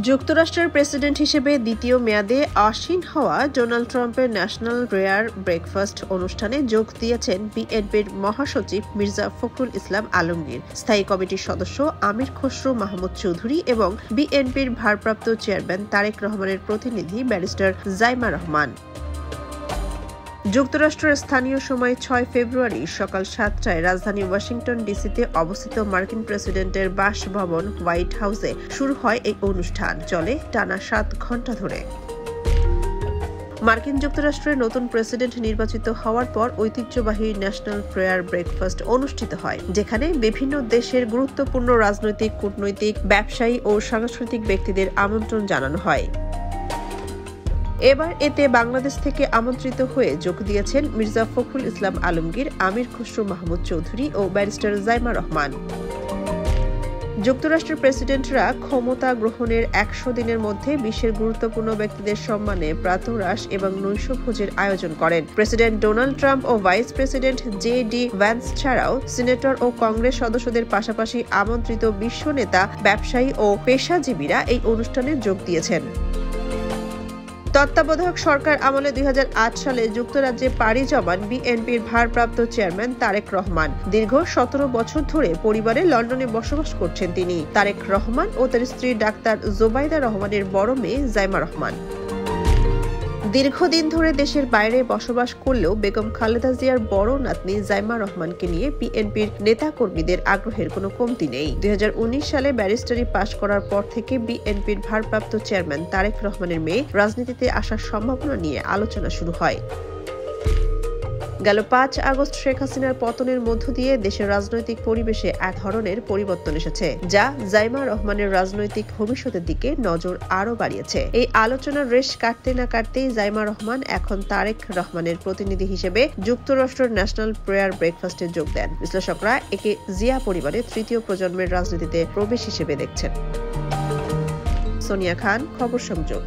যুক্তরাষ্ট্রের প্রেসিডেন্ট হিসেবে দ্বিতীয় মেয়াদে আসীন হওয়া ডোনাল্ড ট্রাম্পের ন্যাশনাল প্রেয়ার ব্রেকফাস্ট অনুষ্ঠানে যোগ দিয়েছেন বিএনপির মহাসচিব মির্জা ফখরুল ইসলাম আলমগীর, স্থায়ী কমিটির সদস্য আমির খসরু মাহমুদ চৌধুরী এবং বিএনপির ভারপ্রাপ্ত চেয়ারম্যান তারেক রহমানের প্রতিনিধি ব্যারিস্টার জাইমা রহমান। যুক্তরাষ্ট্রের স্থানীয় সময় ৬ ফেব্রুয়ারি সকাল ৭টায় রাজধানী ওয়াশিংটন ডিসিতে অবস্থিত মার্কিন প্রেসিডেন্টের বাসভবন হোয়াইট হাউসে শুরু হয় এই অনুষ্ঠান। চলে টানা ৭ ঘণ্টা ধরে। মার্কিন যুক্তরাষ্ট্রের নতুন প্রেসিডেন্ট নির্বাচিত হওয়ার পর ঐতিহ্যবাহী ন্যাশনাল প্রেয়ার ব্রেকফাস্ট অনুষ্ঠিত হয়, যেখানে বিভিন্ন দেশের গুরুত্বপূর্ণ রাজনৈতিক, কূটনৈতিক, ব্যবসায়ী ও সাংস্কৃতিক ব্যক্তিদের আমন্ত্রণ জানানো হয়। এবার এতে বাংলাদেশ থেকে আমন্ত্রিত হয়ে যোগ দিয়েছেন মির্জা ফখরুল ইসলাম আলমগীর, আমির খসরু মাহমুদ চৌধুরী ও ব্যারিস্টার জাইমা রহমান। যুক্তরাষ্ট্রের প্রেসিডেন্টরা ক্ষমতা গ্রহণের ১০০ দিনের মধ্যে বিশ্বের গুরুত্বপূর্ণ ব্যক্তিদের সম্মানে প্রাতরাশ এবং নৈশভোজের আয়োজন করেন। প্রেসিডেন্ট ডোনাল্ড ট্রাম্প ও ভাইস প্রেসিডেন্ট জে.ডি. ভ্যান্স ছাড়াও সিনেটর ও কংগ্রেস সদস্যদের পাশাপাশি আমন্ত্রিত বিশ্ব নেতা, ব্যবসায়ী ও পেশাজীবীরা এই অনুষ্ঠানে যোগ দিয়েছেন। তত্ত্বাবধায়ক সরকার আমলে ২০০৮ সালে যুক্তরাজ্যে পাড়ি জমান বিএনপির ভারপ্রাপ্ত চেয়ারম্যান তারেক রহমান। দীর্ঘ ১৭ বছর ধরে পরিবারে লন্ডনে বসবাস করছেন তিনি। তারেক রহমান ও তার স্ত্রী ডাক্তার জোবাইদা রহমানের বড় মেয়ে জাইমা রহমান। দীর্ঘদিন ধরে দেশের বাইরে বসবাস করলেও বেগম খালেদা জিয়ার বড় নাতনি জাইমা রহমানকে নিয়ে বিএনপির নেতাকর্মীদের আগ্রহের কোনো কমতি নেই। ২০১৯ সালে ব্যারিস্টারি পাশ করার পর থেকে বিএনপির ভারপ্রাপ্ত চেয়ারম্যান তারেক রহমানের মেয়ে রাজনীতিতে আসার সম্ভাবনা নিয়ে আলোচনা শুরু হয়। গেল ৫ আগস্ট শেখ হাসিনার পতনের মধ্য দিয়ে দেশের রাজনৈতিক পরিবেশে এক ধরনের পরিবর্তন এসেছে, যা জাইমা রহমানের রাজনৈতিক ভবিষ্যতের দিকে নজর আরও বাড়িয়েছে। এই আলোচনার রেশ কাটতে না কাটতেই জাইমা রহমান এখন তারেক রহমানের প্রতিনিধি হিসেবে যুক্তরাষ্ট্রের ন্যাশনাল প্রেয়ার ব্রেকফাস্টে যোগ দেন। বিশ্লেষকরা একে জিয়া পরিবারের তৃতীয় প্রজন্মের রাজনীতিতে প্রবেশ হিসেবে দেখছেন। সোনিয়া খান, খবর সংযোগ।